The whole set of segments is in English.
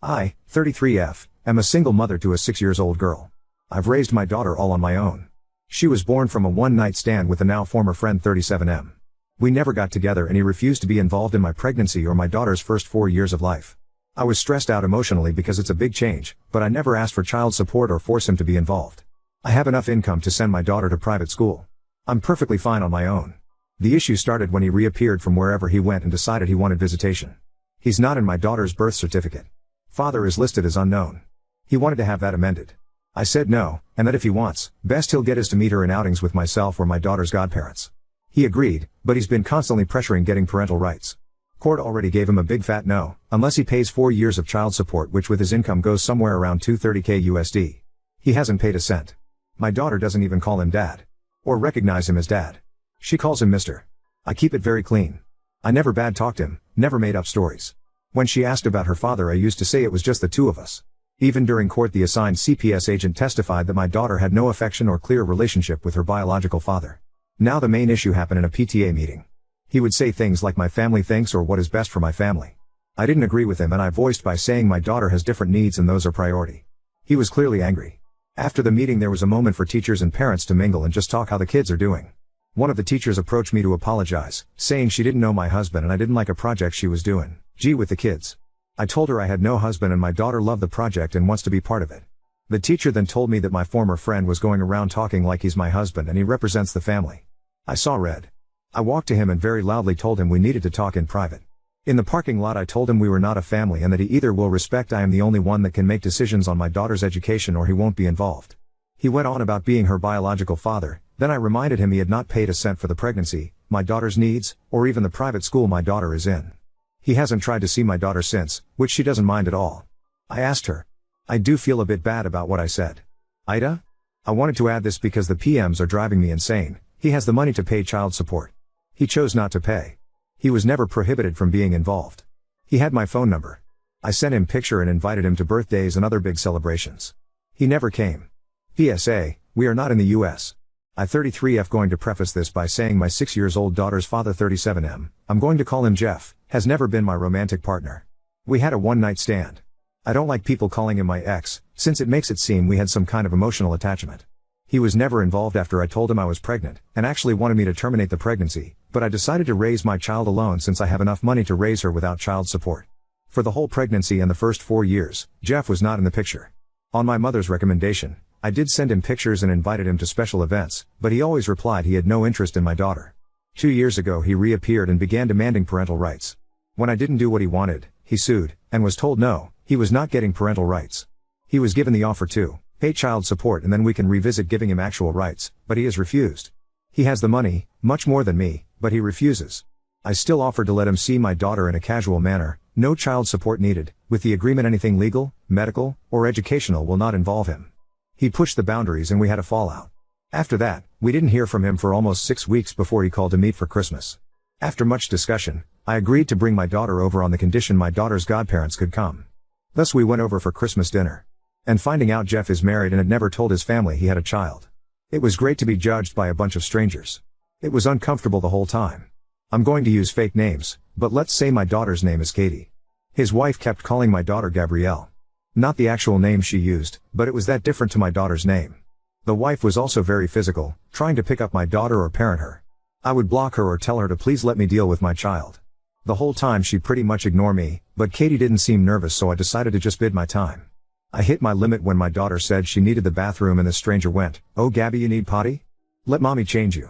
I, 33F, am a single mother to a 6-year-old girl. I've raised my daughter all on my own. She was born from a one-night stand with a now former friend 37M. We never got together and he refused to be involved in my pregnancy or my daughter's first 4 years of life. I was stressed out emotionally because it's a big change, but I never asked for child support or force him to be involved. I have enough income to send my daughter to private school. I'm perfectly fine on my own. The issue started when he reappeared from wherever he went and decided he wanted visitation. He's not in my daughter's birth certificate. Father is listed as unknown. He wanted to have that amended. I said no, and that if he wants, best he'll get us to meet her in outings with myself or my daughter's godparents. He agreed, but he's been constantly pressuring getting parental rights. Court already gave him a big fat no, unless he pays 4 years of child support, which with his income goes somewhere around $230K USD. He hasn't paid a cent. My daughter doesn't even call him dad. Or recognize him as dad. She calls him Mr. I keep it very clean. I never bad talked him, never made up stories. When she asked about her father, I used to say it was just the two of us. Even during court, the assigned CPS agent testified that my daughter had no affection or clear relationship with her biological father. Now the main issue happened in a PTA meeting. He would say things like my family thinks or what is best for my family. I didn't agree with him and I voiced by saying my daughter has different needs and those are priority. He was clearly angry. After the meeting there was a moment for teachers and parents to mingle and just talk how the kids are doing. One of the teachers approached me to apologize, saying she didn't know my husband and I didn't like a project she was doing, with the kids. I told her I had no husband and my daughter loved the project and wants to be part of it. The teacher then told me that my former friend was going around talking like he's my husband and he represents the family. I saw red. I walked to him and very loudly told him we needed to talk in private. In the parking lot I told him we were not a family and that he either will respect I am the only one that can make decisions on my daughter's education or he won't be involved. He went on about being her biological father, then I reminded him he had not paid a cent for the pregnancy, my daughter's needs, or even the private school my daughter is in. He hasn't tried to see my daughter since, which she doesn't mind at all. I asked her. I do feel a bit bad about what I said. Ida? I wanted to add this because the PMs are driving me insane. He has the money to pay child support. He chose not to pay. He was never prohibited from being involved. He had my phone number. I sent him picture and invited him to birthdays and other big celebrations. He never came. PSA, we are not in the US. I 33F going to preface this by saying my 6-year-old daughter's father 37M, I'm going to call him Jeff, has never been my romantic partner. We had a one-night stand. I don't like people calling him my ex, since it makes it seem we had some kind of emotional attachment. He was never involved after I told him I was pregnant, and actually wanted me to terminate the pregnancy, but I decided to raise my child alone since I have enough money to raise her without child support. For the whole pregnancy and the first 4 years, Jeff was not in the picture. On my mother's recommendation, I did send him pictures and invited him to special events, but he always replied he had no interest in my daughter. 2 years ago he reappeared and began demanding parental rights. When I didn't do what he wanted, he sued, and was told no, he was not getting parental rights. He was given the offer to pay child support and then we can revisit giving him actual rights, but he has refused. He has the money, much more than me, but he refuses. I still offered to let him see my daughter in a casual manner, no child support needed, with the agreement anything legal, medical, or educational will not involve him. He pushed the boundaries and we had a fallout. After that, we didn't hear from him for almost 6 weeks before he called to meet for Christmas. After much discussion, I agreed to bring my daughter over on the condition my daughter's godparents could come. Thus we went over for Christmas dinner. And finding out Jeff is married and had never told his family he had a child. It was great to be judged by a bunch of strangers. It was uncomfortable the whole time. I'm going to use fake names, but let's say my daughter's name is Katie. His wife kept calling my daughter Gabrielle. Not the actual name she used, but it was that different to my daughter's name. The wife was also very physical, trying to pick up my daughter or parent her. I would block her or tell her to please let me deal with my child. The whole time she'd pretty much ignore me, but Katie didn't seem nervous so I decided to just bid my time. I hit my limit when my daughter said she needed the bathroom and the stranger went, "Oh Gabby, you need potty? Let mommy change you."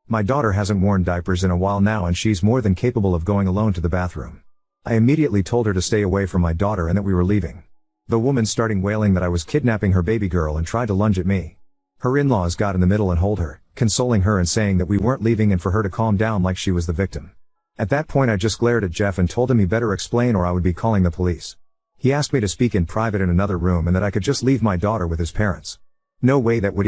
My daughter hasn't worn diapers in a while now and she's more than capable of going alone to the bathroom. I immediately told her to stay away from my daughter and that we were leaving. The woman starting wailing that I was kidnapping her baby girl and tried to lunge at me. Her in-laws got in the middle and hold her, consoling her and saying that we weren't leaving and for her to calm down like she was the victim. At that point I just glared at Jeff and told him he better explain or I would be calling the police. He asked me to speak in private in another room and that I could just leave my daughter with his parents. No way that would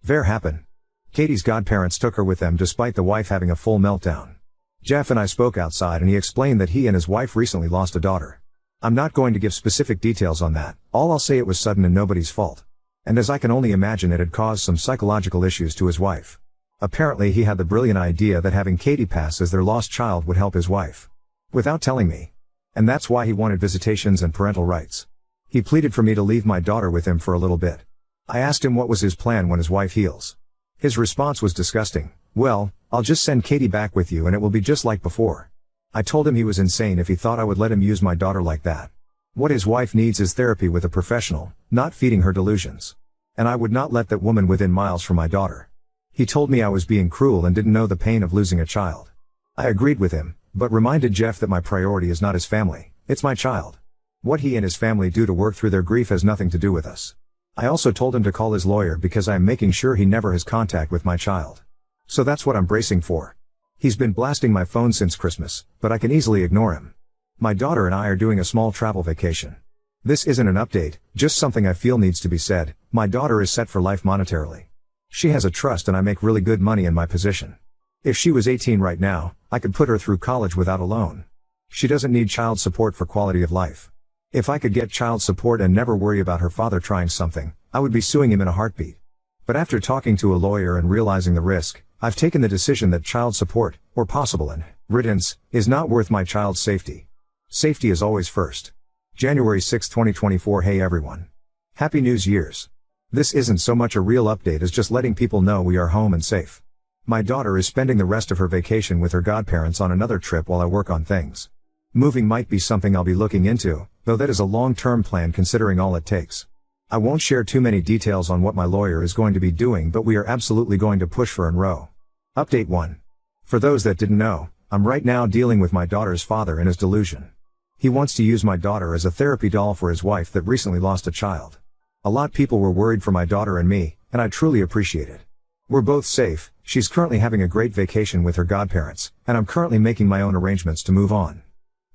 ever happen. Katie's godparents took her with them despite the wife having a full meltdown. Jeff and I spoke outside and he explained that he and his wife recently lost a daughter. I'm not going to give specific details on that, all I'll say it was sudden and nobody's fault. And as I can only imagine it had caused some psychological issues to his wife. Apparently he had the brilliant idea that having Katie pass as their lost child would help his wife. Without telling me. And that's why he wanted visitations and parental rights. He pleaded for me to leave my daughter with him for a little bit. I asked him what was his plan when his wife heals. His response was disgusting. Well, I'll just send Katie back with you and it will be just like before. I told him he was insane if he thought I would let him use my daughter like that. What his wife needs is therapy with a professional, not feeding her delusions. And I would not let that woman within miles from my daughter. He told me I was being cruel and didn't know the pain of losing a child. I agreed with him, but reminded Jeff that my priority is not his family, it's my child. What he and his family do to work through their grief has nothing to do with us. I also told him to call his lawyer because I am making sure he never has contact with my child. So that's what I'm bracing for. He's been blasting my phone since Christmas, but I can easily ignore him. My daughter and I are doing a small travel vacation. This isn't an update, just something I feel needs to be said. My daughter is set for life monetarily. She has a trust and I make really good money in my position. If she was 18 right now, I could put her through college without a loan. She doesn't need child support for quality of life. If I could get child support and never worry about her father trying something, I would be suing him in a heartbeat. But after talking to a lawyer and realizing the risk, I've taken the decision that child support, or possible inheritance, is not worth my child's safety. Safety is always first. January 6, 2024. Hey everyone. Happy New Year's. This isn't so much a real update as just letting people know we are home and safe. My daughter is spending the rest of her vacation with her godparents on another trip while I work on things. Moving might be something I'll be looking into, though that is a long-term plan considering all it takes. I won't share too many details on what my lawyer is going to be doing, but we are absolutely going to push for enroll. Update 1. For those that didn't know, I'm right now dealing with my daughter's father and his delusion. He wants to use my daughter as a therapy doll for his wife that recently lost a child. A lot of people were worried for my daughter and me, and I truly appreciate it. We're both safe, she's currently having a great vacation with her godparents, and I'm currently making my own arrangements to move on.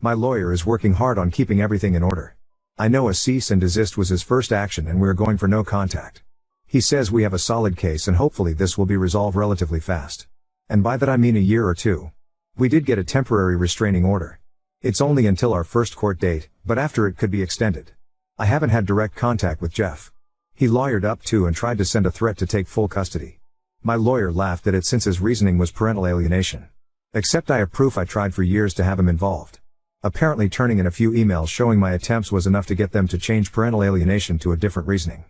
My lawyer is working hard on keeping everything in order. I know a cease and desist was his first action and we're going for no contact. He says we have a solid case and hopefully this will be resolved relatively fast. And by that I mean a year or two. We did get a temporary restraining order. It's only until our first court date, but after it could be extended. I haven't had direct contact with Jeff. He lawyered up too and tried to send a threat to take full custody. My lawyer laughed at it since his reasoning was parental alienation. Except I have proof I tried for years to have him involved. Apparently turning in a few emails showing my attempts was enough to get them to change parental alienation to a different reasoning.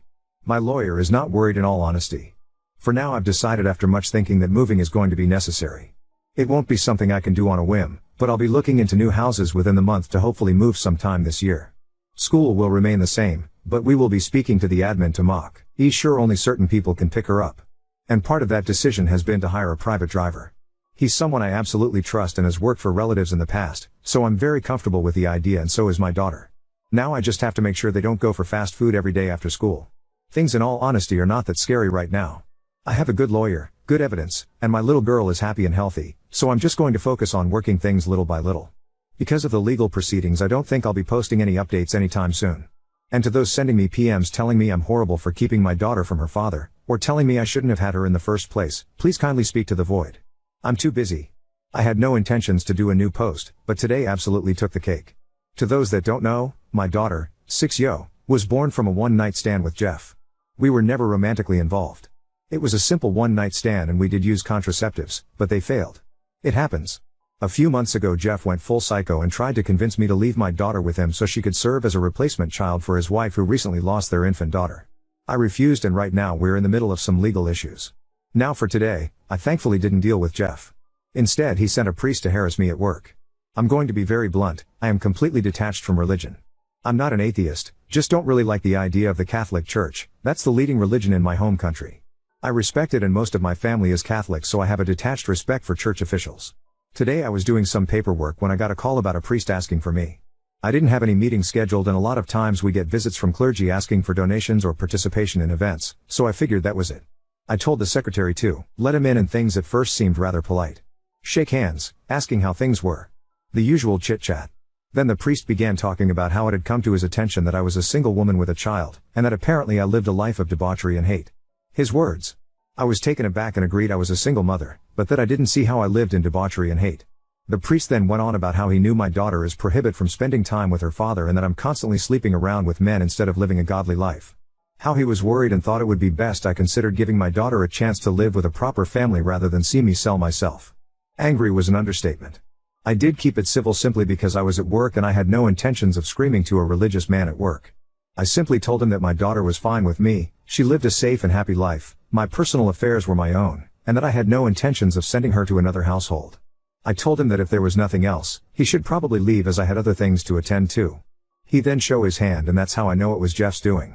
My lawyer is not worried in all honesty. For now I've decided after much thinking that moving is going to be necessary. It won't be something I can do on a whim, but I'll be looking into new houses within the month to hopefully move sometime this year. School will remain the same, but we will be speaking to the admin to mock. Sure only certain people can pick her up. And part of that decision has been to hire a private driver. He's someone I absolutely trust and has worked for relatives in the past, so I'm very comfortable with the idea and so is my daughter. Now I just have to make sure they don't go for fast food every day after school. Things in all honesty are not that scary right now. I have a good lawyer, good evidence, and my little girl is happy and healthy, so I'm just going to focus on working things little by little. Because of the legal proceedings I don't think I'll be posting any updates anytime soon. And to those sending me PMs telling me I'm horrible for keeping my daughter from her father, or telling me I shouldn't have had her in the first place, please kindly speak to the void. I'm too busy. I had no intentions to do a new post, but today absolutely took the cake. To those that don't know, my daughter, 6-yo, was born from a one-night stand with Jeff. We were never romantically involved. It was a simple one-night stand and we did use contraceptives, but they failed. It happens. A few months ago Jeff went full psycho and tried to convince me to leave my daughter with him so she could serve as a replacement child for his wife who recently lost their infant daughter. I refused and right now we're in the middle of some legal issues. Now for today, I thankfully didn't deal with Jeff. Instead he sent a priest to harass me at work. I'm going to be very blunt, I am completely detached from religion. I'm not an atheist, just don't really like the idea of the Catholic Church, that's the leading religion in my home country. I respect it and most of my family is Catholic so I have a detached respect for church officials. Today I was doing some paperwork when I got a call about a priest asking for me. I didn't have any meetings scheduled and a lot of times we get visits from clergy asking for donations or participation in events, so I figured that was it. I told the secretary to let him in and things at first seemed rather polite. Shake hands, asking how things were. The usual chit-chat. Then the priest began talking about how it had come to his attention that I was a single woman with a child, and that apparently I lived a life of debauchery and hate. His words. I was taken aback and agreed I was a single mother, but that I didn't see how I lived in debauchery and hate. The priest then went on about how he knew my daughter is prohibited from spending time with her father and that I'm constantly sleeping around with men instead of living a godly life. How he was worried and thought it would be best I considered giving my daughter a chance to live with a proper family rather than see me sell myself. Angry was an understatement. I did keep it civil simply because I was at work and I had no intentions of screaming to a religious man at work. I simply told him that my daughter was fine with me, she lived a safe and happy life, my personal affairs were my own, and that I had no intentions of sending her to another household. I told him that if there was nothing else, he should probably leave as I had other things to attend to. He then showed his hand, and that's how I know it was Jeff's doing.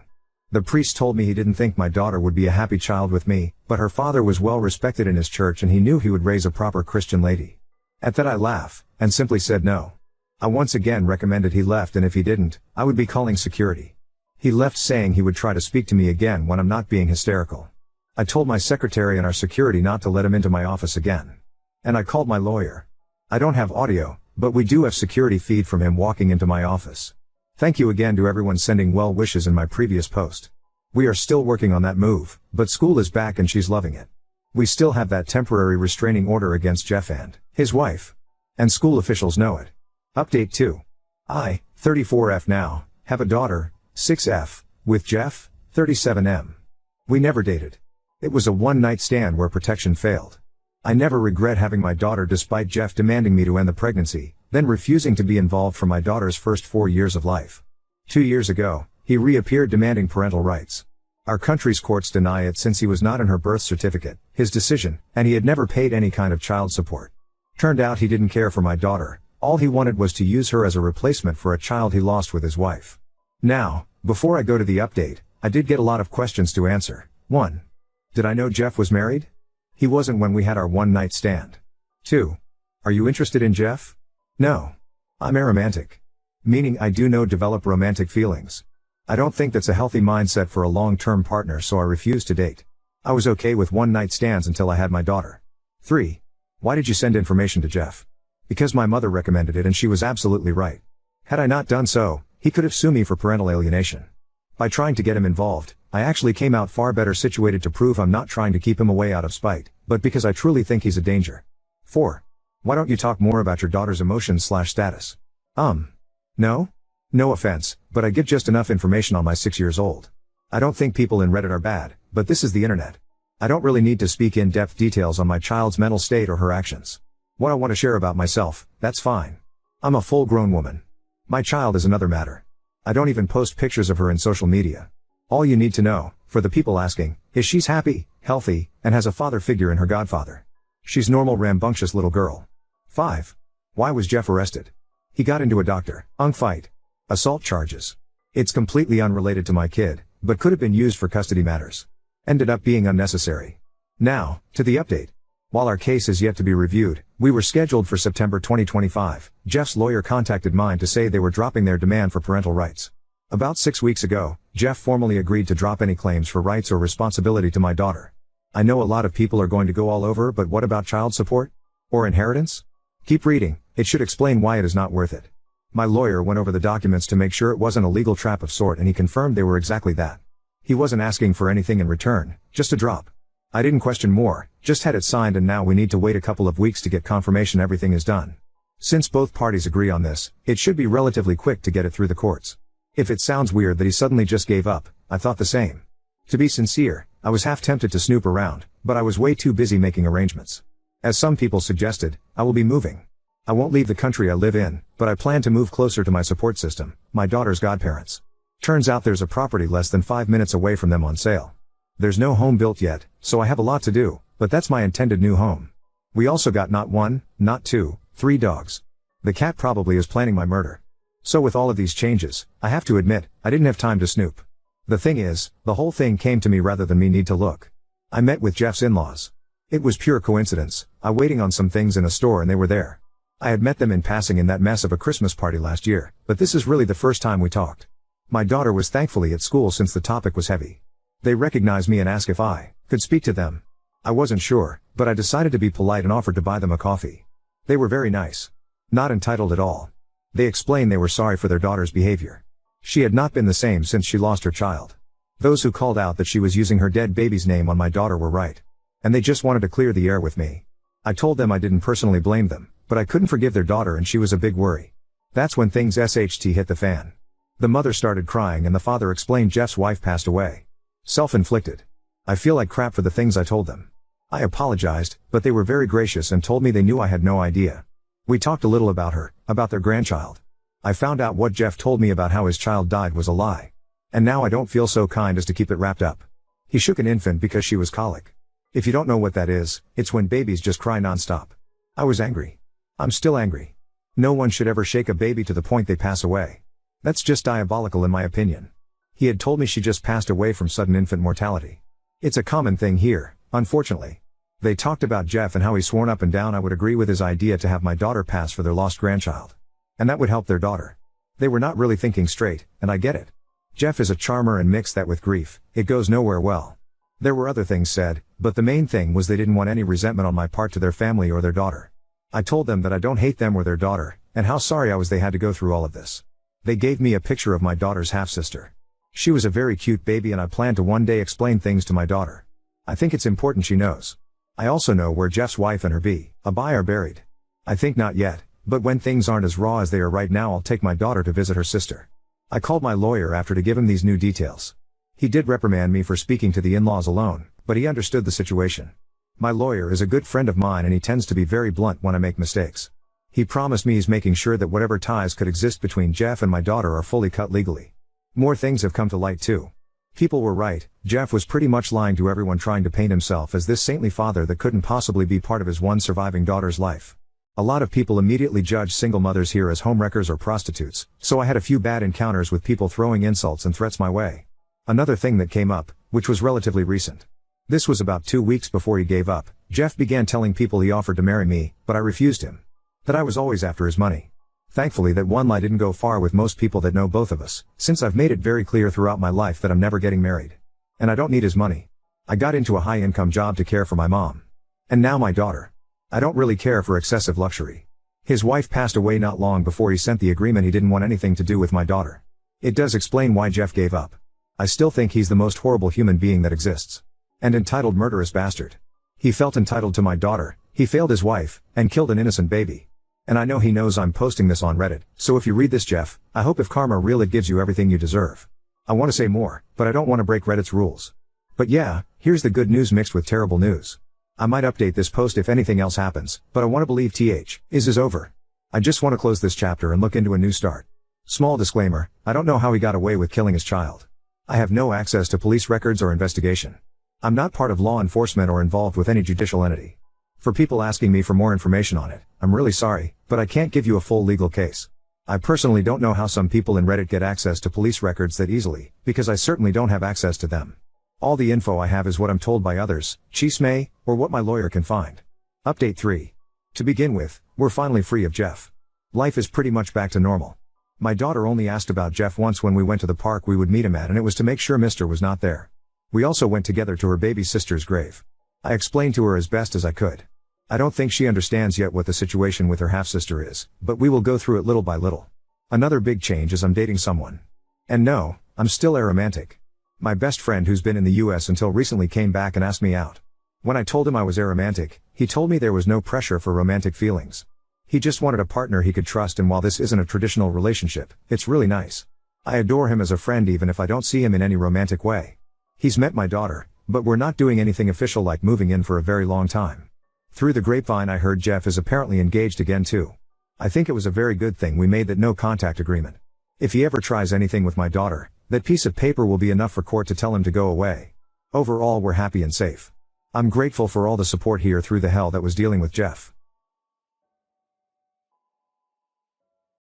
The priest told me he didn't think my daughter would be a happy child with me, but her father was well respected in his church and he knew he would raise a proper Christian lady. At that I laughed, and simply said no. I once again recommended he left, and if he didn't, I would be calling security. He left saying he would try to speak to me again when I'm not being hysterical. I told my secretary and our security not to let him into my office again. And I called my lawyer. I don't have audio, but we do have security feed from him walking into my office. Thank you again to everyone sending well wishes in my previous post. We are still working on that move, but school is back and she's loving it. We still have that temporary restraining order against Jeff and his wife. And school officials know it. Update 2. I, 34F now, have a daughter, 6F, with Jeff, 37M. We never dated. It was a one-night stand where protection failed. I never regret having my daughter despite Jeff demanding me to end the pregnancy, then refusing to be involved for my daughter's first 4 years of life. 2 years ago, he reappeared demanding parental rights. Our country's courts deny it since he was not in her birth certificate, his decision, and he had never paid any kind of child support. Turned out he didn't care for my daughter, all he wanted was to use her as a replacement for a child he lost with his wife. Now, before I go to the update, I did get a lot of questions to answer. 1. Did I know Jeff was married? He wasn't when we had our one-night stand. 2. Are you interested in Jeff? No. I'm aromantic. Meaning I do not develop romantic feelings. I don't think that's a healthy mindset for a long-term partner, so I refuse to date. I was okay with one-night stands until I had my daughter. 3. Why did you send information to Jeff? Because my mother recommended it and she was absolutely right. Had I not done so, he could have sued me for parental alienation. By trying to get him involved, I actually came out far better situated to prove I'm not trying to keep him away out of spite, but because I truly think he's a danger. 4. Why don't you talk more about your daughter's emotions/status? No? No offense, but I give just enough information on my 6 years old. I don't think people in Reddit are bad, but this is the internet. I don't really need to speak in-depth details on my child's mental state or her actions. What I want to share about myself, that's fine. I'm a full-grown woman. My child is another matter. I don't even post pictures of her in social media. All you need to know, for the people asking, is she's happy, healthy, and has a father figure in her godfather. She's normal rambunctious little girl. 5. Why was Jeff arrested? He got into a fight. Assault charges. It's completely unrelated to my kid, but could have been used for custody matters. Ended up being unnecessary. Now, to the update. While our case is yet to be reviewed, we were scheduled for September 2025, Jeff's lawyer contacted mine to say they were dropping their demand for parental rights. About 6 weeks ago, Jeff formally agreed to drop any claims for rights or responsibility to my daughter. I know a lot of people are going to go all over, but what about child support? Or inheritance? Keep reading, it should explain why it is not worth it. My lawyer went over the documents to make sure it wasn't a legal trap of sort, and he confirmed they were exactly that. He wasn't asking for anything in return, just a drop. I didn't question more, just had it signed, and now we need to wait a couple of weeks to get confirmation everything is done. Since both parties agree on this, it should be relatively quick to get it through the courts. If it sounds weird that he suddenly just gave up, I thought the same. To be sincere, I was half tempted to snoop around, but I was way too busy making arrangements. As some people suggested, I will be moving. I won't leave the country I live in, but I plan to move closer to my support system, my daughter's godparents. Turns out there's a property less than 5 minutes away from them on sale. There's no home built yet, so I have a lot to do, but that's my intended new home. We also got not 1, not 2, 3 dogs. The cat probably is planning my murder. So with all of these changes, I have to admit, I didn't have time to snoop. The thing is, the whole thing came to me rather than me need to look. I met with Jeff's in-laws. It was pure coincidence, I waiting on some things in a store and they were there. I had met them in passing in that mess of a Christmas party last year, but this is really the first time we talked. My daughter was thankfully at school since the topic was heavy. They recognized me and asked if I could speak to them. I wasn't sure, but I decided to be polite and offered to buy them a coffee. They were very nice. Not entitled at all. They explained they were sorry for their daughter's behavior. She had not been the same since she lost her child. Those who called out that she was using her dead baby's name on my daughter were right. And they just wanted to clear the air with me. I told them I didn't personally blame them, but I couldn't forgive their daughter and she was a big worry. That's when things hit the fan. The mother started crying and the father explained Jeff's wife passed away. Self-inflicted. I feel like crap for the things I told them. I apologized, but they were very gracious and told me they knew I had no idea. We talked a little about her, about their grandchild. I found out what Jeff told me about how his child died was a lie. And now I don't feel so kind as to keep it wrapped up. He shook an infant because she was colic. If you don't know what that is, it's when babies just cry nonstop. I was angry. I'm still angry. No one should ever shake a baby to the point they pass away. That's just diabolical in my opinion. He had told me she just passed away from sudden infant mortality. It's a common thing here, unfortunately. They talked about Jeff and how he sworn up and down I would agree with his idea to have my daughter pass for their lost grandchild. And that would help their daughter. They were not really thinking straight, and I get it. Jeff is a charmer, and mix that with grief, it goes nowhere well. There were other things said, but the main thing was they didn't want any resentment on my part to their family or their daughter. I told them that I don't hate them or their daughter, and how sorry I was they had to go through all of this. They gave me a picture of my daughter's half-sister. She was a very cute baby, and I plan to one day explain things to my daughter. I think it's important she knows. I also know where Jeff's wife and her baby are buried. I think not yet, but when things aren't as raw as they are right now, I'll take my daughter to visit her sister. I called my lawyer after to give him these new details. He did reprimand me for speaking to the in-laws alone, but he understood the situation. My lawyer is a good friend of mine, and he tends to be very blunt when I make mistakes. He promised me he's making sure that whatever ties could exist between Jeff and my daughter are fully cut legally. More things have come to light too. People were right, Jeff was pretty much lying to everyone, trying to paint himself as this saintly father that couldn't possibly be part of his one surviving daughter's life. A lot of people immediately judge single mothers here as homewreckers or prostitutes, so I had a few bad encounters with people throwing insults and threats my way. Another thing that came up, which was relatively recent. This was about 2 weeks before he gave up, Jeff began telling people he offered to marry me, but I refused him. That I was always after his money. Thankfully that one lie didn't go far with most people that know both of us, since I've made it very clear throughout my life that I'm never getting married. And I don't need his money. I got into a high-income job to care for my mom. And now my daughter. I don't really care for excessive luxury. His wife passed away not long before he sent the agreement he didn't want anything to do with my daughter. It does explain why Jeff gave up. I still think he's the most horrible human being that exists. And entitled murderous bastard. He felt entitled to my daughter, he failed his wife, and killed an innocent baby. And I know he knows I'm posting this on Reddit, so if you read this, Jeff, I hope if karma real it gives you everything you deserve. I want to say more, but I don't want to break Reddit's rules. But yeah, here's the good news mixed with terrible news. I might update this post if anything else happens, but I want to believe is over. I just want to close this chapter and look into a new start. Small disclaimer, I don't know how he got away with killing his child. I have no access to police records or investigation. I'm not part of law enforcement or involved with any judicial entity. For people asking me for more information on it, I'm really sorry, but I can't give you a full legal case. I personally don't know how some people in Reddit get access to police records that easily, because I certainly don't have access to them. All the info I have is what I'm told by others, chisme, or what my lawyer can find. Update 3. To begin with, we're finally free of Jeff. Life is pretty much back to normal. My daughter only asked about Jeff once when we went to the park we would meet him at, and it was to make sure Mr. was not there. We also went together to her baby sister's grave. I explained to her as best as I could. I don't think she understands yet what the situation with her half-sister is, but we will go through it little by little. Another big change is I'm dating someone. And no, I'm still aromantic. My best friend who's been in the US until recently came back and asked me out. When I told him I was aromantic, he told me there was no pressure for romantic feelings. He just wanted a partner he could trust, and while this isn't a traditional relationship, it's really nice. I adore him as a friend even if I don't see him in any romantic way. He's met my daughter, but we're not doing anything official like moving in for a very long time. Through the grapevine I heard Jeff is apparently engaged again too. I think it was a very good thing we made that no contact agreement. If he ever tries anything with my daughter, that piece of paper will be enough for court to tell him to go away. Overall we're happy and safe. I'm grateful for all the support here through the hell that was dealing with Jeff.